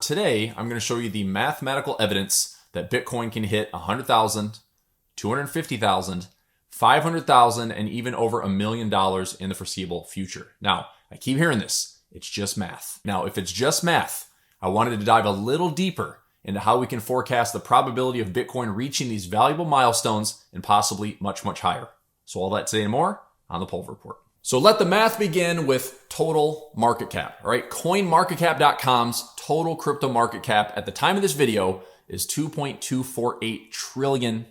Today, I'm going to show you the mathematical evidence that Bitcoin can hit 100,000, 250,000, 500,000, and even over $1 million in the foreseeable future. Now, I keep hearing this. It's just math. Now, if it's just math, I wanted to dive a little deeper into how we can forecast the probability of Bitcoin reaching these valuable milestones and possibly much, much higher. So all that today and more on the Pulver Report. So let the math begin with total market cap, all right? CoinMarketCap.com's total crypto market cap at the time of this video is $2.248 trillion.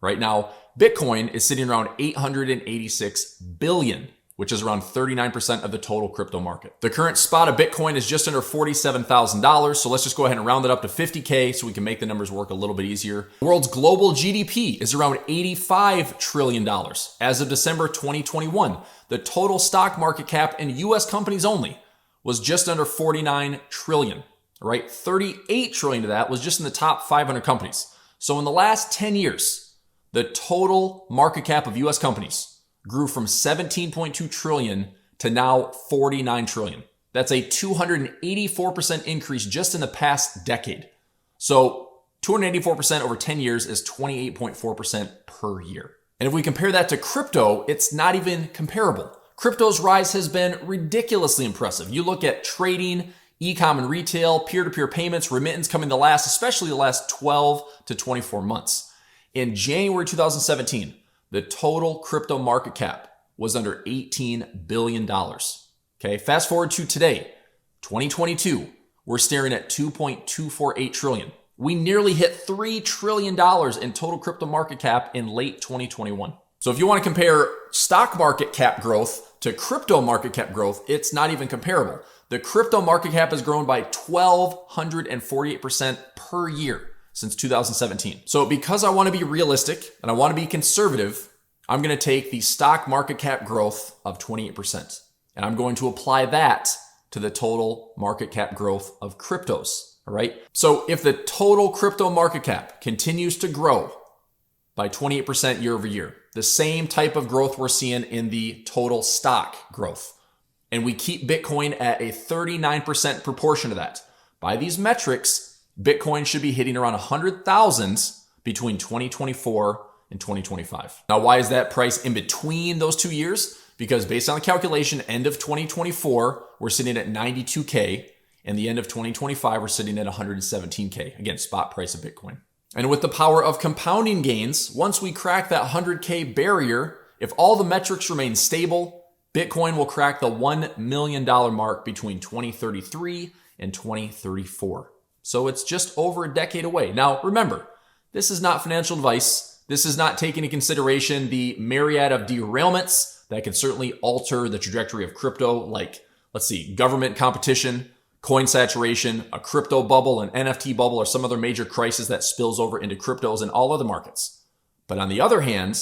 Right now, Bitcoin is sitting around 886 billion, which is around 39% of the total crypto market. The current spot of Bitcoin is just under $47,000. So let's just go ahead and round it up to 50K so we can make the numbers work a little bit easier. The world's global GDP is around $85 trillion. As of December 2021, the total stock market cap in US companies only was just under 49 trillion, right? 38 trillion of that was just in the top 500 companies. So in the last 10 years, the total market cap of US companies grew from 17.2 trillion to now 49 trillion. That's a 284% increase just in the past decade. So 284% over 10 years is 28.4% per year. And if we compare that to crypto, it's not even comparable. Crypto's rise has been ridiculously impressive. You look at trading, e-com and retail, peer-to-peer payments, remittance coming especially the last 12 to 24 months. In January 2017, the total crypto market cap was under $18 billion. Okay, fast forward to today, 2022, we're staring at $2.248 trillion. We nearly hit $3 trillion in total crypto market cap in late 2021. So if you want to compare stock market cap growth to crypto market cap growth, it's not even comparable. The crypto market cap has grown by 1,248% per year since 2017. So because I want to be realistic and I want to be conservative, I'm going to take the stock market cap growth of 28%. And I'm going to apply that to the total market cap growth of cryptos. All right. So if the total crypto market cap continues to grow by 28% year over year, the same type of growth we're seeing in the total stock growth, and we keep Bitcoin at a 39% proportion of that, by these metrics, Bitcoin should be hitting around 100,000 between 2024 and 2025. Now, why is that price in between those 2 years? Because based on the calculation, end of 2024, we're sitting at 92K, and the end of 2025, we're sitting at 117K. Again, spot price of Bitcoin. And with the power of compounding gains, once we crack that 100K barrier, if all the metrics remain stable, Bitcoin will crack the $1 million mark between 2033 and 2034. So it's just over a decade away. Now, remember, this is not financial advice. This is not taking into consideration the myriad of derailments that can certainly alter the trajectory of crypto, like, let's see, government competition, coin saturation, a crypto bubble, an NFT bubble, or some other major crisis that spills over into cryptos and all other markets. But on the other hand,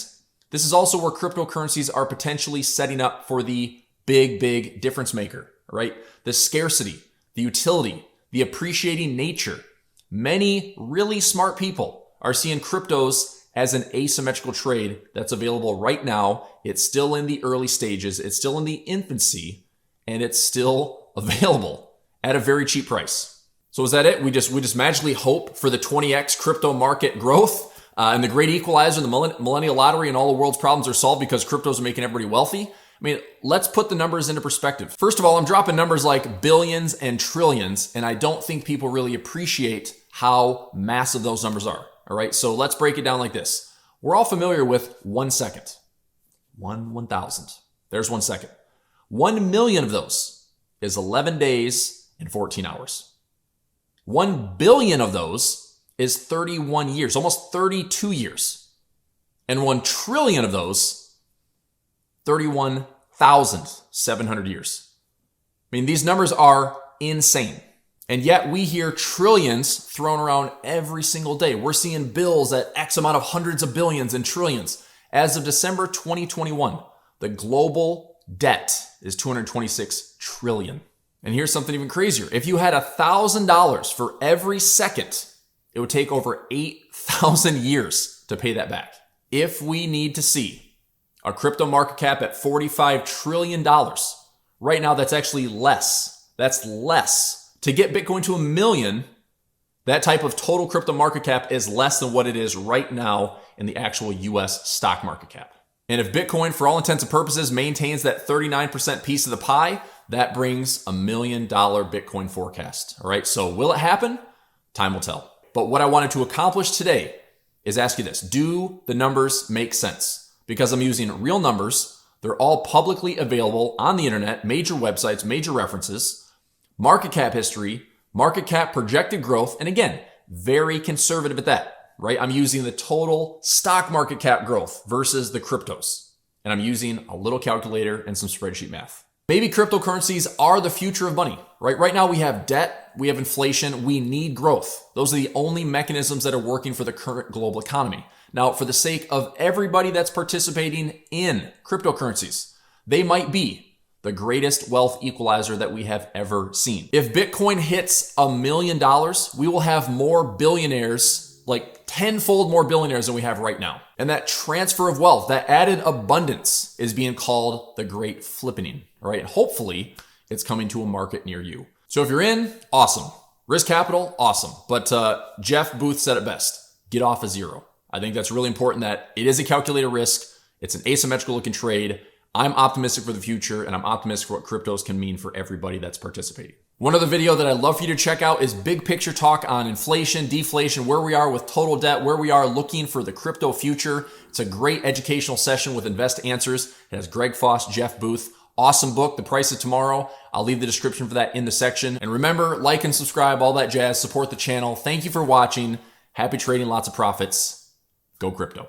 this is also where cryptocurrencies are potentially setting up for the big difference maker, right? The scarcity, the utility, the appreciating nature. Many really smart people are seeing cryptos as an asymmetrical trade that's available right now. It's still in the early stages. It's still in the infancy, and it's still available at a very cheap price. So is that it? We just magically hope for the 20x crypto market growth and the great equalizer, the millennial lottery, and all the world's problems are solved because cryptos are making everybody wealthy? I mean, let's put the numbers into perspective. First of all, I'm dropping numbers like billions and trillions, and I don't think people really appreciate how massive those numbers are. All right, so let's break it down like this. We're all familiar with 1 second. 1,000. There's 1 second. 1 million of those is 11 days and 14 hours. 1 billion of those is 31 years, almost 32 years. And 1 trillion of those, 31,700 years. I mean, these numbers are insane. And yet we hear trillions thrown around every single day. We're seeing bills at X amount of hundreds of billions and trillions. As of December 2021, the global debt is 226 trillion. And here's something even crazier. If you had $1,000 for every second, it would take over 8,000 years to pay that back. If we need to see a crypto market cap at $45 trillion, right now that's actually less. That's less To get Bitcoin to 1 million, that type of total crypto market cap is less than what it is right now in the actual US stock market cap. And if Bitcoin, for all intents and purposes, maintains that 39% piece of the pie, that brings $1 million Bitcoin forecast. All right, so will it happen? Time will tell. But what I wanted to accomplish today is ask you this. Do the numbers make sense? Because I'm using real numbers. They're all publicly available on the internet, major websites, major references, market cap history, market cap projected growth, and again, very conservative at that, right? I'm using the total stock market cap growth versus the cryptos. And I'm using a little calculator and some spreadsheet math. Maybe cryptocurrencies are the future of money, right? Right now we have debt, we have inflation, we need growth. Those are the only mechanisms that are working for the current global economy. Now, for the sake of everybody that's participating in cryptocurrencies, they might be the greatest wealth equalizer that we have ever seen. If Bitcoin hits $1 million, we will have more billionaires, like tenfold more billionaires than we have right now. And that transfer of wealth, that added abundance is being called the great flippening, right? And hopefully it's coming to a market near you. So if you're in, awesome. Risk capital, awesome. But Jeff Booth said it best, get off of zero. I think that's really important that it is a calculated risk. It's an asymmetrical looking trade. I'm optimistic for the future and I'm optimistic for what cryptos can mean for everybody that's participating. One other video that I'd love for you to check out is big picture talk on inflation, deflation, where we are with total debt, where we are looking for the crypto future. It's a great educational session with Invest Answers. It has Greg Foss, Jeff Booth. Awesome book, The Price of Tomorrow. I'll leave the description for that in the section. And remember, like and subscribe, all that jazz, support the channel. Thank you for watching. Happy trading, lots of profits. Go crypto.